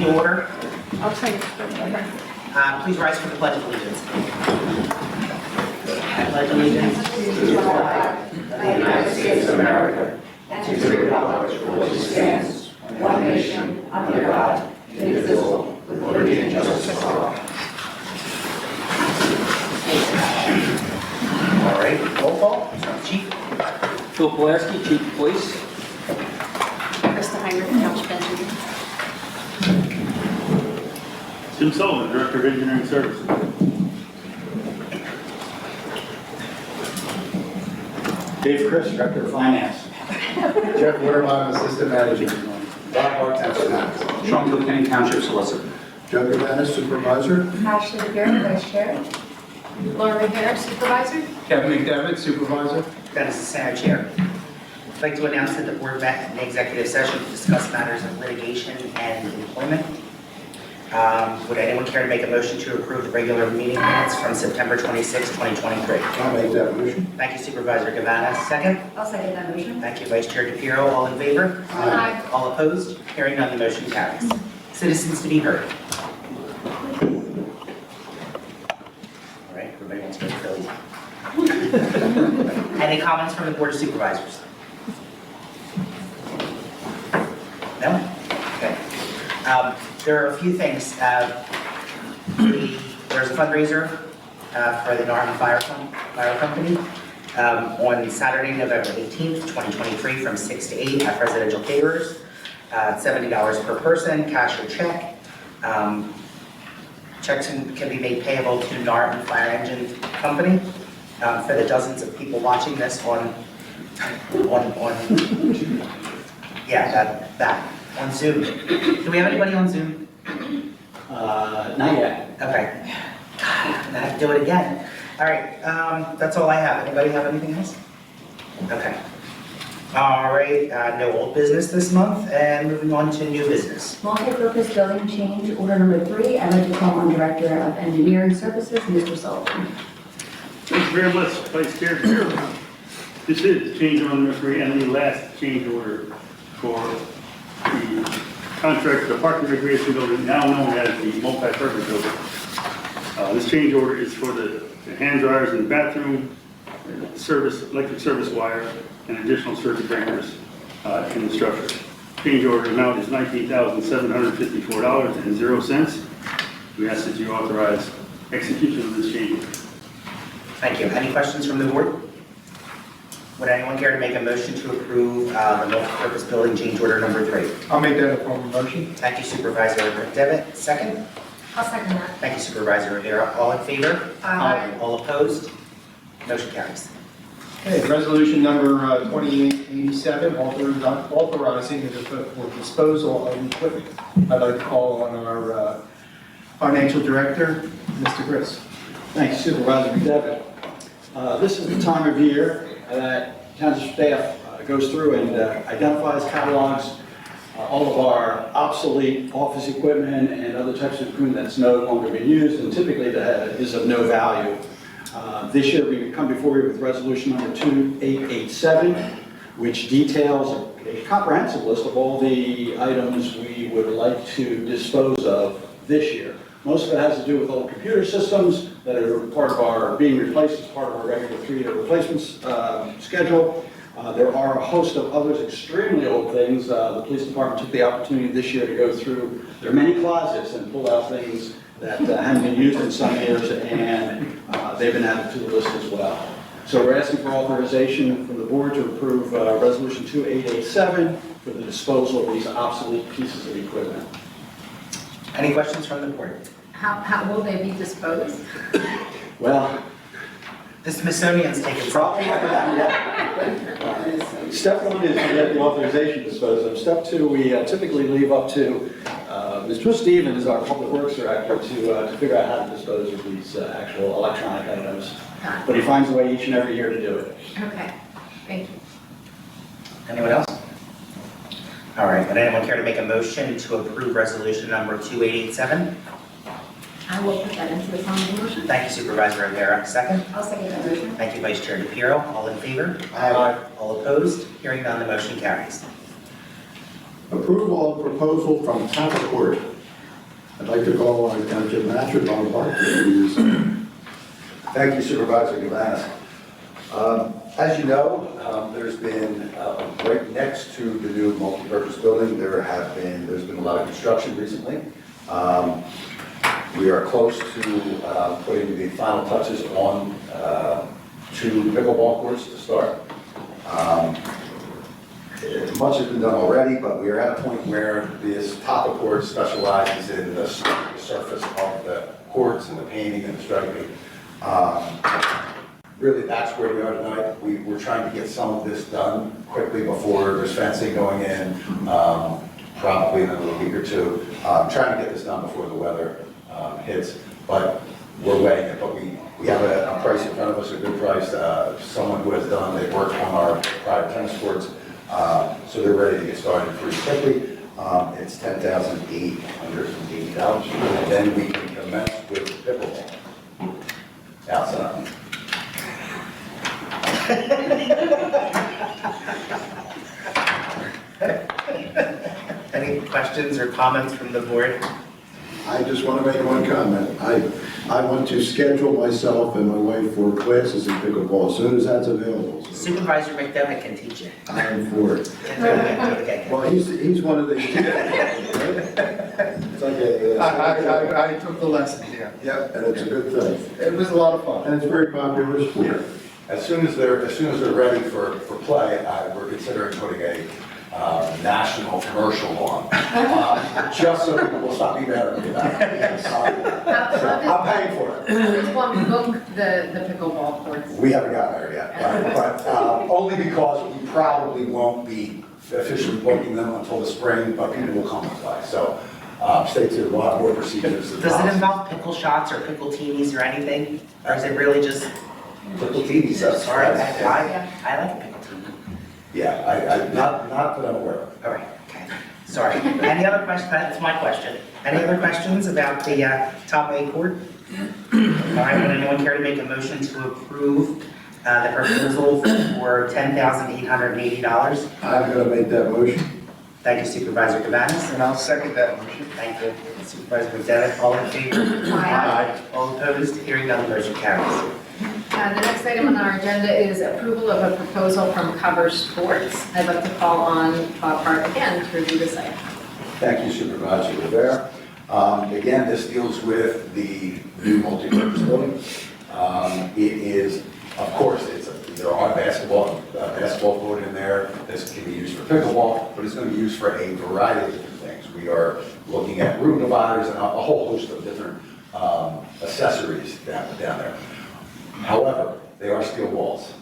to order. I'll try to remember. Please rise for the Pledge of Allegiance. I pledge allegiance to the flag of the United States of America and to the republic for which it stands, one nation, under God, indivisible, with liberty and justice for all. All right, roll call. Chief. Phil Pulaski, Chief of Police. Krista Heinrich, Township Engineer. Tim Sullivan, Director of Engineering Services. Dave Chris, Director of Finance. Jeff Waterman, Assistant Manager. Bob Hart, Township Manager. Sean Kilkenny, Township Solicitor. Joe Dennis, Supervisor. Ashley DeGarrett, Vice Chair. Laura Rivera, Supervisor. Kevin McDevitt, Supervisor. Dennis is Senate Chair. I'd like to announce that the board met in executive session to discuss matters of litigation and employment. Would anyone care to make a motion to approve the regular meeting minutes from September 26, 2023? I'll make that motion. Thank you, Supervisor Gavanas. Second. I'll second that motion. Thank you, Vice Chair DePiero. All in favor? Aye. All opposed? Hearing none, the motion carries. Citizens to be heard. All right, everybody wants to go to Philly. Any comments from the Board of Supervisors? No? Okay. There are a few things. There's a fundraiser for the Norton Fire Company on Saturday, November 18th, 2023, from 6 to 8 at Presidential Caterers. $70 per person, cash or check. Checks can be made payable to Norton Fire Engine Company. For the dozens of people watching this on Zoom. Do we have anybody on Zoom? Not yet. Okay. God, I'm gonna have to do it again. All right, that's all I have. Anybody have anything else? Okay. All right, no old business this month, and moving on to new business. Multi-purpose building change, order number 3. I'd like to call on Director of Engineering Services, Mr. Sullivan. Thank you very much, Vice Chair. This is change order number 3 and the last change order for the contract for the Park and Recreation Building, now known as the multi-purpose building. This change order is for the hand dryers in the bathroom, electric service wire, and additional circuit breakers in the structure. Change order amount is $19,754.00. We ask that you authorize execution of this change order. Thank you. Any questions from the board? Would anyone care to make a motion to approve the multi-purpose building change order number 3? I'll make that a formal motion. Thank you, Supervisor McDevitt. Second. I'll second that. Thank you, Supervisor Rivera. All in favor? Aye. All opposed? Motion carries. Okay, resolution number 2887, authorizing the disposal of equipment. I'd like to call on our financial director, Mr. Griss. Thanks, Supervisor McDevitt. This is the time of year that township staff goes through and identifies, catalogs all of our obsolete office equipment and other types of equipment that's no longer being used and typically that is of no value. This year we come before you with resolution number 2887, which details a comprehensive list of all the items we would like to dispose of this year. Most of it has to do with old computer systems that are part of our being replaced as part of our regular 3-year replacement schedule. There are a host of others extremely old things. The police department took the opportunity this year to go through their many closets and pull out things that hadn't been used in some years, and they've been added to the list as well. So we're asking for authorization from the board to approve resolution 2887 for the disposal of these obsolete pieces of equipment. Any questions from the board? How will they be disposed? Well, The Smithsonian's taking probably Step 1 is to get the authorization disposed of. Step 2, we typically leave up to Mr. Stevens, our Public Works Director, to figure out how to dispose of these actual electronic items. But he finds a way each and every year to do it. Okay, thank you. Anyone else? All right, would anyone care to make a motion to approve resolution number 2887? I will put that into the formal motion. Thank you, Supervisor Rivera. Second. I'll second that motion. Thank you, Vice Chair DePiero. All in favor? Aye. All opposed? Hearing none, the motion carries. Approval of proposal from Town Court I'd like to call on Township Manager Bob Barker, please. Thank you, Supervisor Gavanis. As you know, there's been, right next to the new multipurpose building, there's been a lot of construction recently. We are close to putting the final touches on 2 pickleball courts to start. Much has been done already, but we are at a point where this top of court specializes in the surface of the courts and the painting and the striping. Really, that's where we are tonight. We're trying to get some of this done quickly before there's fencing going in, probably in another week or 2. Trying to get this done before the weather hits, but we're weighing it. But we have a price in front of us, a good price. Someone who has done, they've worked on our private tennis courts, so they're ready to get started pretty quickly. It's $10,880, and then we can commence with pickleball outside. Any questions or comments from the board? I just want to make one comment. I want to schedule myself and my wife for classes in pickleball as soon as that's available. So Supervisor McDevitt can teach you. I am for it. Okay. Well, he's one of the, it's like I took the lesson, yeah. Yep, and it's a good thing. It was a lot of fun. And it's very popular sport. As soon as they're ready for play, we're considering putting a national commercial on, just so people will stop emailing me about it. I'm paying for it. How does one book the pickleball courts? We haven't gotten there yet, but only because we probably won't be officially booking them until the spring, but people will come and play. So stay tuned, we'll have more procedures. Does it involve pickle shots or pickle teenies or anything? Or is it really just, Pickle teenies, that's sorry, I right. like a pickle teeny. Yeah, not that I'm aware of. All right, okay, sorry. Any other questions? That's my question. Any other questions about the top 8 court? All right, would anyone care to make a motion to approve the proposal for $10,880? I'm going to make that motion. Thank you, Supervisor Gavanis. And I'll second that motion. Thank you, Supervisor McDevitt. All in favor? Aye. All opposed? Hearing none, the motion carries. The next item on our agenda is approval of a proposal from Cover Sports. I'd like to call on Bob Hart again to review this item. Thank you, Supervisor Rivera. Again, this deals with the new multi-purpose building. It is, of course, there are basketball court in there. This can be used for pickleball, but it's going to be used for a variety of different things. We are looking at room dividers and a whole host of different accessories down there. However, they are steel walls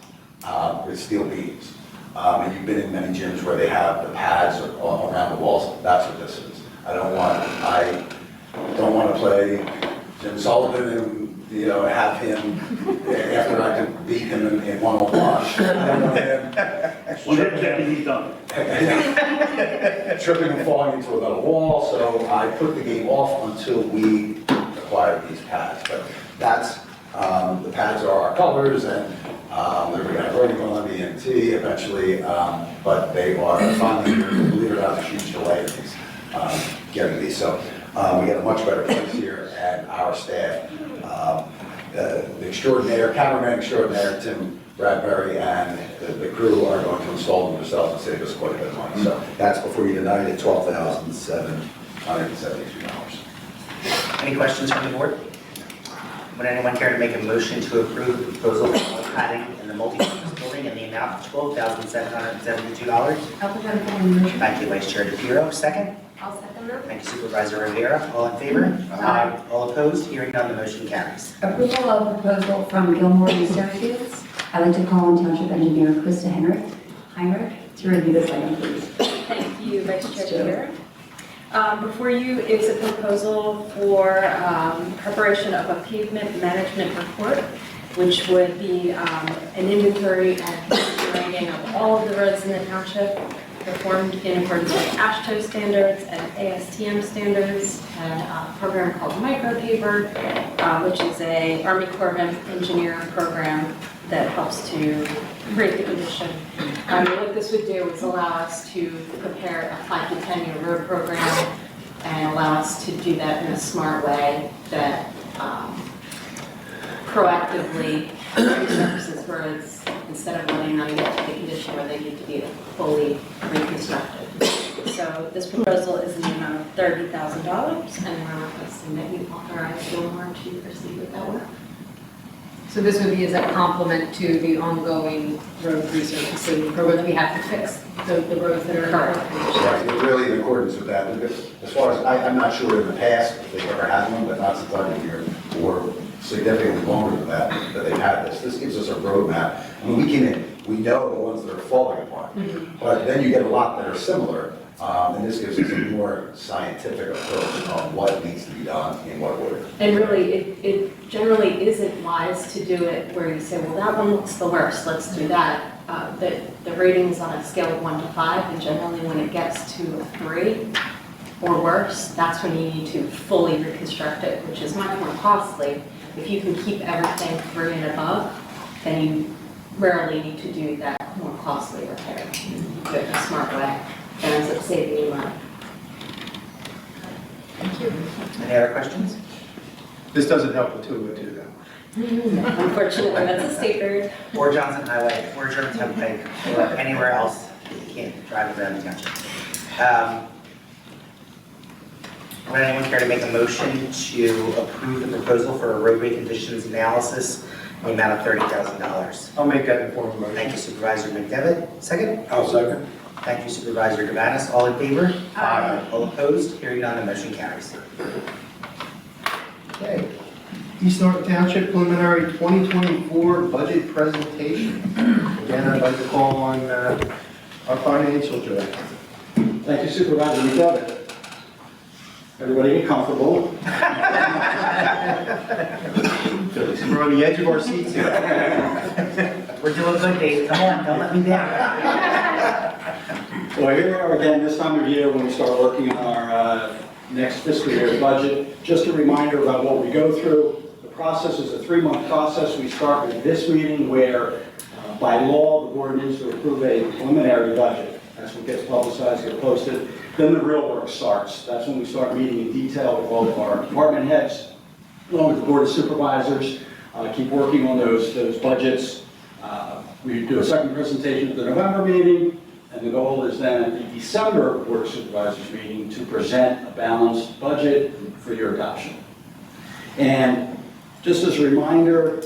with steel beams. And you've been in many gyms where they have the pads around the walls. That's what this is. I don't want to play Jim Sullivan and have him after I can beat him in one-on-one. I don't want him Well, that he's done. tripping and falling into another wall. So I put the game off until we acquired these pads. But that's the pads are our colors, and they're going to have writing on the EMT eventually, but they are finally here. Believe it or not, there's a huge delay in these, getting these. So we get a much better place here, and our staff, the extraordinaire, cameraman extraordinaire, Tim Bradbury, and the crew are going to install them themselves and save us quite a bit of money. So that's before you denied it, $12,772. Any questions from the board? Would anyone care to make a motion to approve the proposal for padding in the multi-purpose building in the amount of $12,772? I'll put that in the motion. Thank you, Vice Chair DePiero. Second. I'll second that. Thank you, Supervisor Rivera. All in favor? Aye. All opposed? Hearing none, the motion carries. Approval of proposal from Gilmore and Associates. I'd like to call on Township Engineer Krista Heinrich to review this item, please. Thank you, Vice Chair. Before you is a proposal for preparation of a pavement management report, which would be an inventory and rating of all of the roads in the township performed in accordance with AASHTO standards and ASTM standards, and a program called Micropaver, which is a Army Corps of Engineer program that helps to create the condition. What this would do is allow us to prepare a 5 to 10 year road program and allow us to do that in a smart way that proactively resurfaces roads instead of letting them get to the condition where they need to be fully reconstructed. So this proposal is in the amount of $30,000, and we're requesting that you authorize Gilmore to proceed with that work. So this would be as a complement to the ongoing road resurfacing program that we have to fix the roads that are in poor condition. Right, it's really in accordance with that. As far as, I'm not sure in the past if they've ever had one, but not since I've been here, or significantly longer than that they've had this. This gives us a roadmap. I mean, we know the ones that are falling apart, but then you get a lot that are similar, and this gives us a more scientific approach on what needs to be done in what order. And really, it generally isn't wise to do it where you say, well, that one looks the worst, let's do that. The rating's on a scale of 1 to 5, and generally when it gets to a 3 or worse, that's when you need to fully reconstruct it, which is much more costly. If you can keep everything 3 and above, then you rarely need to do that more costly repair. You do it in a smart way, and ends up saving you money. Any other questions? This doesn't help with 202 though. Unfortunately, that's a state road. Or Johnson Highway, or German Turnpike, or anywhere else you can't drive around the township. Would anyone care to make a motion to approve the proposal for a roadway conditions analysis in the amount of $30,000? I'll make that in form of a motion. Thank you Supervisor McDevitt. Second? I'll second. Thank you Supervisor Devanis. All in favor? Aye. All opposed? Hearing none, the motion carries. Okay. East Norton Township preliminary 2024 budget presentation. Again, I'd like to call on our financial director. Thank you Supervisor McDevitt. Everybody get comfortable. We're on the edge of our seats here. We're doing good, Dave. Come on, don't let me down. Well, here we are again this time of year when we start working on our next fiscal year budget. Just a reminder about what we go through. The process is a 3-month process. We start with this meeting where by law the board needs to approve a preliminary budget. That's what gets publicized, gets posted. Then the real work starts. That's when we start meeting in detail with all of our department heads, along with the board of supervisors, keep working on those budgets. We do a second presentation at the November meeting, and the goal is then at the December board of supervisors meeting to present a balanced budget for your adoption. And just as a reminder,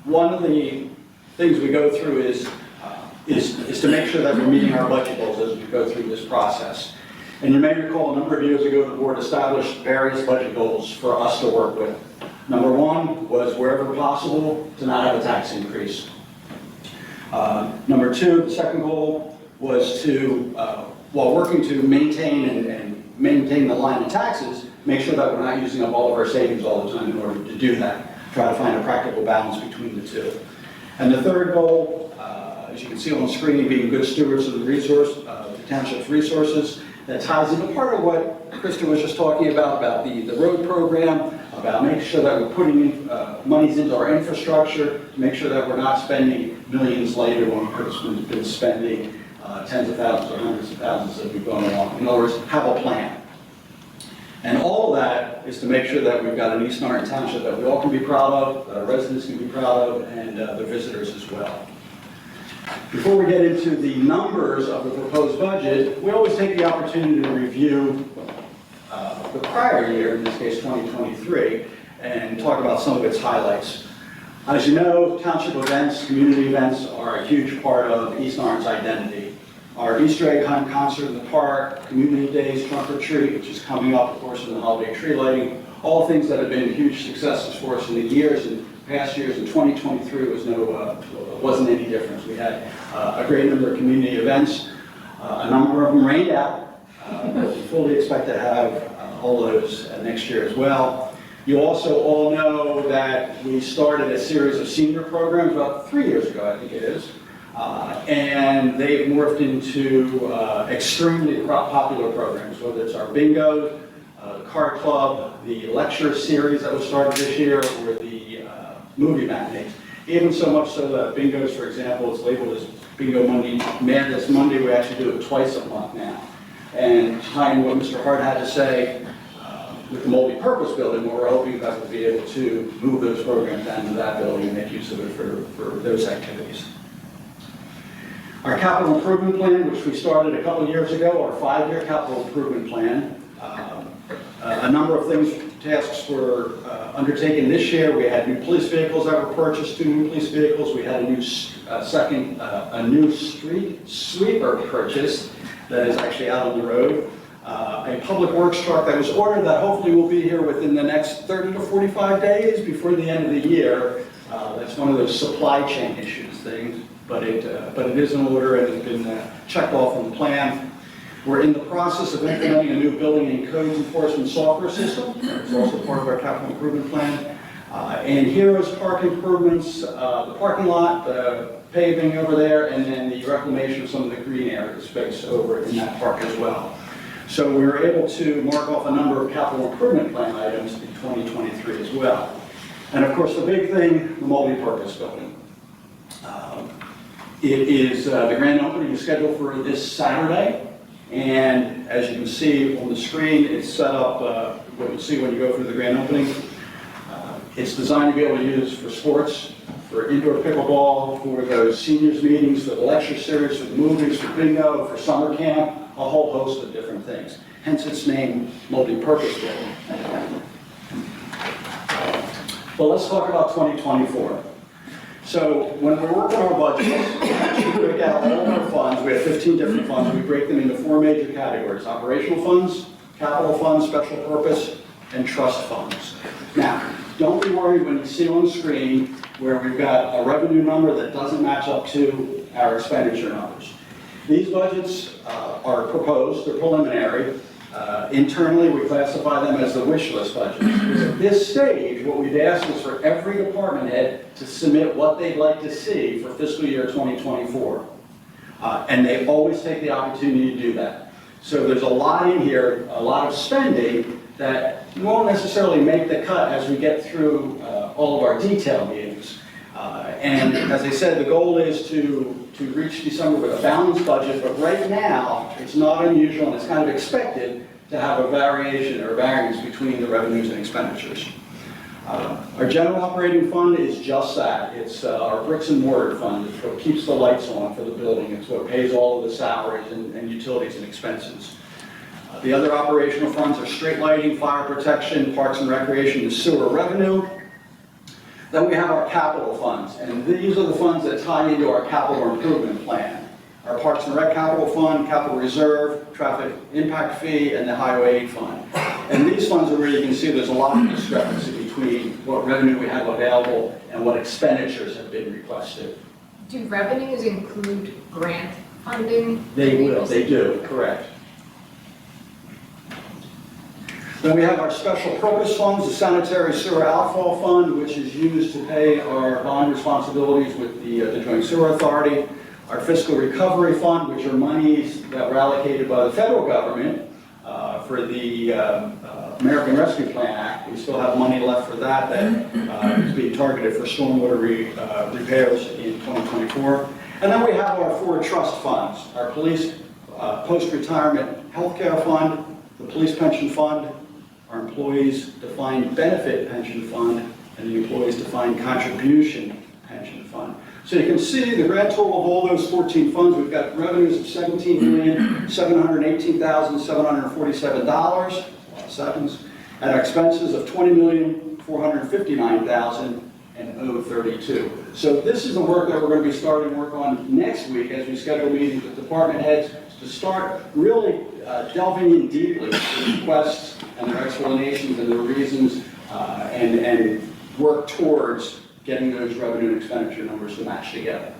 one of the things we go through is to make sure that we're meeting our budget goals as we go through this process. And you may recall a number of years ago, the board established various budget goals for us to work with. Number 1 was wherever possible to not have a tax increase. Number 2, the second goal was to, while working to maintain and maintain the line of taxes, make sure that we're not using up all of our savings all the time in order to do that. Try to find a practical balance between the two. And the third goal, as you can see on the screen, being good stewards of the township's resources, that ties into part of what Krista was just talking about the road program, about making sure that we're putting in, monies into our infrastructure, to make sure that we're not spending millions later when we could have been spending tens of thousands or hundreds of thousands as we've gone along. In other words, have a plan. And all of that is to make sure that we've got an East Norton Township that we all can be proud of, that our residents can be proud of, and the visitors as well. Before we get into the numbers of the proposed budget, we always take the opportunity to review the prior year, in this case 2023, and talk about some of its highlights. As you know, township events, community events are a huge part of East Norton's identity. Our Easter egg hunt concert in the park, community days, trunk or treat, which is coming up, of course, in the holiday tree lighting, all things that have been huge successes for us in the years and past years. In 2023 wasn't any difference. We had a great number of community events. A number of them rained out, but we fully expect to have all those next year as well. You also all know that we started a series of senior programs about 3 years ago, I think it is. And they've morphed into extremely popular programs, whether it's our bingo, the card club, the lecture series that was started this year, or the movie matinees. Even so much so that bingos, for example, is labeled as Bingo Monday, Madness Monday. We actually do it twice a month now. And tying what Mr. Hart had to say with the multi-purpose building, where we're hoping that we'll be able to move those programs down to that building and make use of it for those activities. Our capital improvement plan, which we started a couple of years ago, our 5-year capital improvement plan. A number of tasks were undertaken this year. We had new police vehicles that were purchased, 2 new police vehicles. We had a new street sweeper purchased that is actually out on the road. A public works truck that was ordered that hopefully will be here within the next 30 to 45 days before the end of the year. That's one of those supply chain issues things, but it is an order and it's been checked off on the plan. We're in the process of implementing a new building and codes enforcement software system. It's also part of our capital improvement plan. And here is park improvements, the parking lot, the paving over there, and then the reclamation of some of the green area space over in that park as well. So we were able to mark off a number of capital improvement plan items in 2023 as well. And of course, the big thing, the multi-purpose building. It is, the grand opening is scheduled for this Saturday. And as you can see on the screen, it's set up, what you'll see when you go through the grand opening. It's designed to be able to use for sports, for indoor pickleball, for those seniors meetings, for the lecture series, for the movies, for bingo, for summer camp, a whole host of different things. Hence its name, multi-purpose building. But let's talk about 2024. So when we're working on our budget, we actually break out all of our funds. We have 15 different funds. We break them into 4 major categories: operational funds, capital funds, special purpose, and trust funds. Now, don't be worried when you see on the screen where we've got a revenue number that doesn't match up to our expenditure numbers. These budgets are proposed, they're preliminary. Internally, we classify them as the wish list budgets. At this stage, what we've asked is for every department head to submit what they'd like to see for fiscal year 2024. And they always take the opportunity to do that. So there's a lot in here, a lot of spending that won't necessarily make the cut as we get through all of our detail meetings. And as I said, the goal is to reach December with a balanced budget, but right now, it's not unusual and it's kind of expected to have a variation or variance between the revenues and expenditures. Our general operating fund is just that. It's our bricks and mortar fund. It's what keeps the lights on for the building. It's what pays all of the salaries and utilities and expenses. The other operational funds are street lighting, fire protection, parks and recreation, and sewer revenue. Then we have our capital funds, and these are the funds that tie into our capital improvement plan. Our Parks and Rec Capital Fund, Capital Reserve, Traffic Impact Fee, and the Highway Aid Fund. And these funds are where you can see there's a lot of discrepancy between what revenue we have available and what expenditures have been requested. Do revenues include grant funding? They will, they do, correct. Then we have our special purpose funds, the sanitary sewer outfall fund, which is used to pay our bond responsibilities with the Joint Sewer Authority. Our fiscal recovery fund, which are monies that were allocated by the federal government for the American Rescue Plan Act. We still have money left for that is being targeted for stormwater repairs in 2024. And then we have our 4 trust funds, our police post-retirement healthcare fund, the police pension fund, our employees defined benefit pension fund, and the employees defined contribution pension fund. So you can see the grand total of all those 14 funds. We've got revenues of $17,718,747, and our expenses of $20,459,032. So this is the work that we're going to be starting work on next week as we schedule meetings with department heads to start really delving in deeply into the requests and their explanations and their reasons and work towards getting those revenue and expenditure numbers to match together.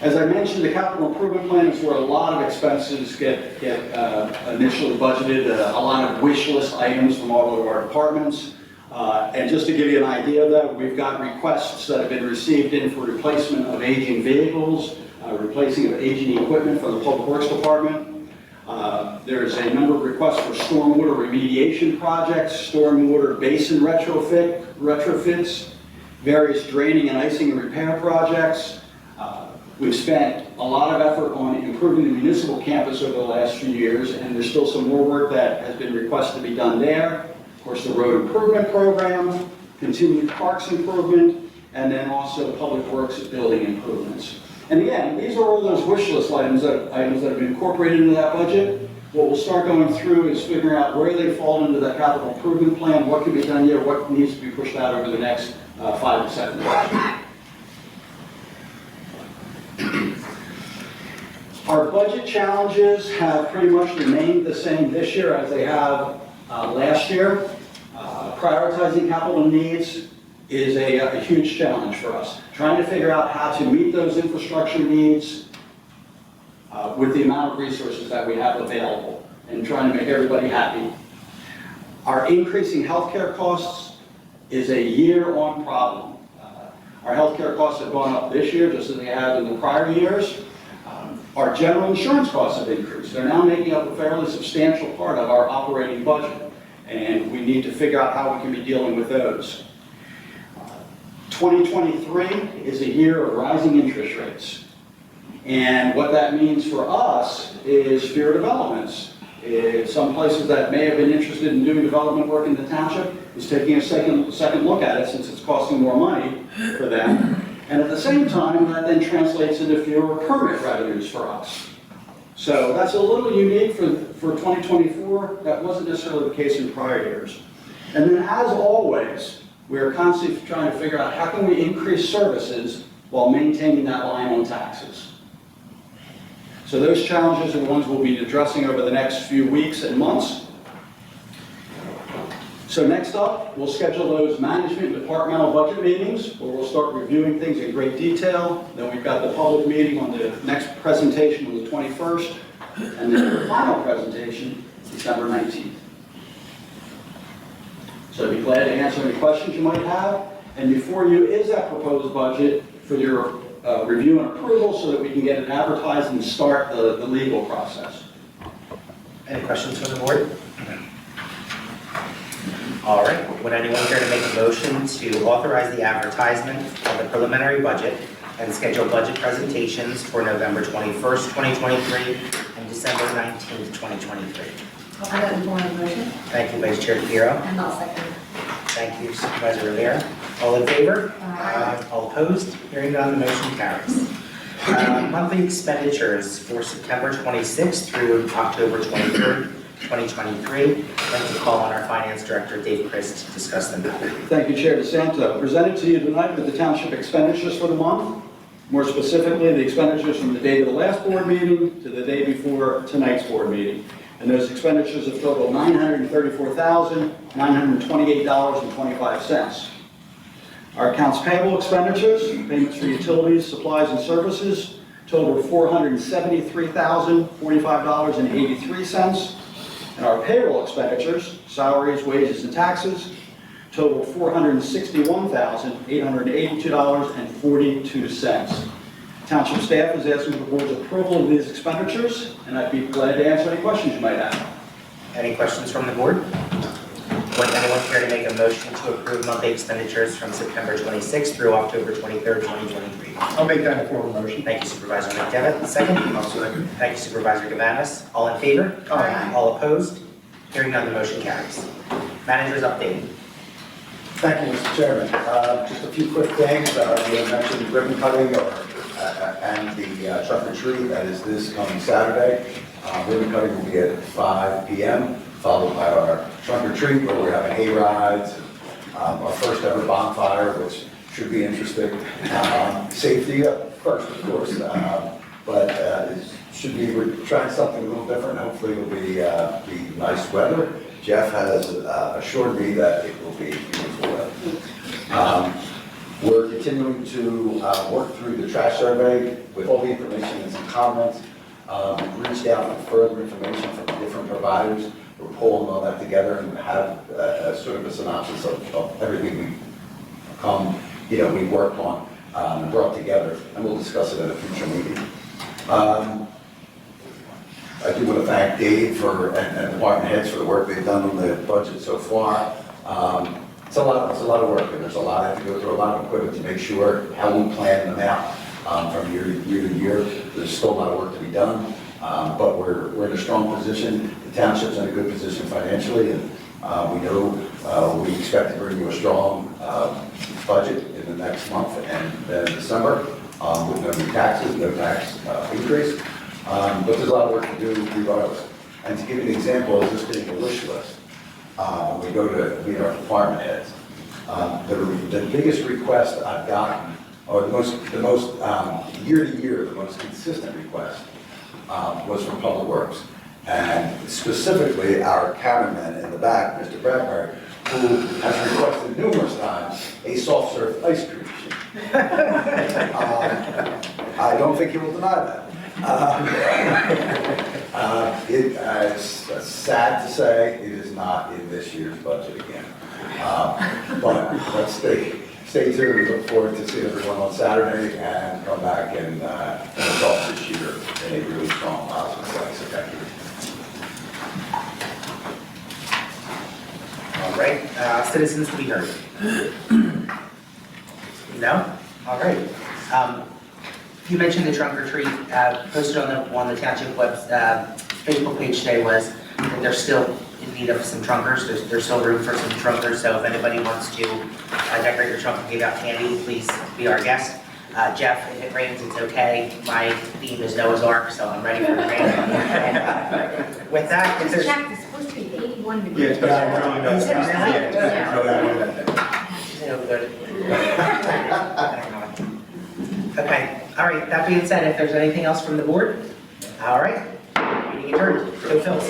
As I mentioned, the capital improvement plan is where a lot of expenses get initially budgeted, a lot of wish list items from all of our departments. And just to give you an idea of that, we've got requests that have been received in for replacement of aging vehicles, replacing of aging equipment for the Public Works Department. There's a number of requests for stormwater remediation projects, stormwater basin retrofits, various draining and icing and repair projects. We've spent a lot of effort on improving the municipal campus over the last few years, and there's still some more work that has been requested to be done there. Of course, the road improvement program, continued parks improvement, and then also public works building improvements. And again, these are all those wish list items that have been incorporated into that budget. What we'll start going through is figuring out where they fall into that capital improvement plan, what can be done here, what needs to be pushed out over the next 5 to 7 years. Our budget challenges have pretty much remained the same this year as they have last year. Prioritizing capital needs is a huge challenge for us. Trying to figure out how to meet those infrastructure needs with the amount of resources that we have available and trying to make everybody happy. Our increasing healthcare costs is a year-on problem. Our healthcare costs have gone up this year just as they have in the prior years. Our general insurance costs have increased. They're now making up a fairly substantial part of our operating budget, and we need to figure out how we can be dealing with those. 2023 is a year of rising interest rates. And what that means for us is fewer developments. Some places that may have been interested in doing development work in the township is taking a second look at it since it's costing more money for them. And at the same time, that then translates into fewer permit revenues for us. So that's a little unique for 2024. That wasn't necessarily the case in prior years. And then as always, we're constantly trying to figure out how can we increase services while maintaining that line on taxes. So those challenges are the ones we'll be addressing over the next few weeks and months. So next up, we'll schedule those management and departmental budget meetings where we'll start reviewing things in great detail. Then we've got the public meeting on the next presentation on the 21st, and then the final presentation, December 19th. So I'd be glad to answer any questions you might have. And before you is that proposed budget for your review and approval so that we can get it advertised and start the legal process. Any questions from the board? All right, would anyone care to make a motion to authorize the advertisement of the preliminary budget and schedule budget presentations for November 21st, 2023 and December 19th, 2023? I'll put that in form of motion, Thank you, Vice Chair DePiero. and I'll second. Thank you, Supervisor Rivera. All in favor? Aye. All opposed? Hearing none, the motion carries. Monthly expenditures for September 26th through October 23rd, 2023. I'd like to call on our Finance Director, Dave Christ, to discuss them. Thank you, Chair DeSanto. Presented to you tonight with the township expenditures for the month. More specifically, the expenditures from the date of the last board meeting to the day before tonight's board meeting. And those expenditures have totaled $934,928.25. Our accounts payable expenditures, payments for utilities, supplies, and services, totaled $473,045.83. And our payroll expenditures, salaries, wages, and taxes, totaled $461,882.42. Township staff is asking for the board's approval of these expenditures, and I'd be glad to answer any questions you might have. Any questions from the board? Would anyone care to make a motion to approve monthly expenditures from September 26th through October 23rd, 2023? I'll make that a formal motion. Thank you, Supervisor McDevitt. Second? I'll second. Thank you, Supervisor Gavanis. All in favor? Aye. All opposed? Hearing none, the motion carries. Managers update. Thank you, Mr. Chairman. Just a few quick things. We have mentioned ribbon cutting and the trunk or treat that is this coming Saturday. Ribbon cutting will be at 5 p.m., followed by our trunk or treat where we're having hay rides, our first ever bonfire, which should be interesting. Safety first, of course, but it should be, we're trying something a little different. Hopefully it'll be nice weather. Jeff has assured me that it will be beautiful weather. We're continuing to work through the trash survey with all the information and some comments. We've reached out for further information from different providers. We're pulling all that together and have sort of a synopsis of everything we worked on and brought together, and we'll discuss it at a future meeting. I do want to thank Dave and department heads for the work they've done on the budget so far. It's a lot of work, and there's a lot, I have to go through a lot of equipment to make sure how we plan them out from year to year. there's still a lot of work to be done, but we're in a strong position. The township's in a good position financially, and we know we expect to bring you a strong budget in the next month and then December with no new taxes, no tax increase. But there's a lot of work to do regardless. And to give you an example of this being a wish list, when we go to meet our department heads, the biggest request I've gotten, or the most year to year, the most consistent request was from Public Works. And specifically, our cameraman in the back, Mr. Bradbury, who has requested numerous times a soft serve ice cream machine. I don't think he will deny that. It's sad to say it is not in this year's budget again. But let's stay tuned. We look forward to seeing everyone on Saturday and come back and finish off this year in a really strong, positive way. So thank you. All right, citizens to be heard. No? All right. You mentioned the trunk or treat, posted on the township Facebook page today was that they're still in need of some trunkers. There's still room for some trunkers, so if anybody wants to decorate your trunk and give out candy, please be our guest. Jeff, if it rains, it's okay. My theme is Noah's Ark, so I'm ready for the rain. And with that, if there's... Jack, it's supposed to be 81 degrees. Yeah, it's better than really Is it really? Yeah. So good. I don't know. Okay, all right, that being said, if there's anything else from the board, all right, meeting adjourned. Go Phils.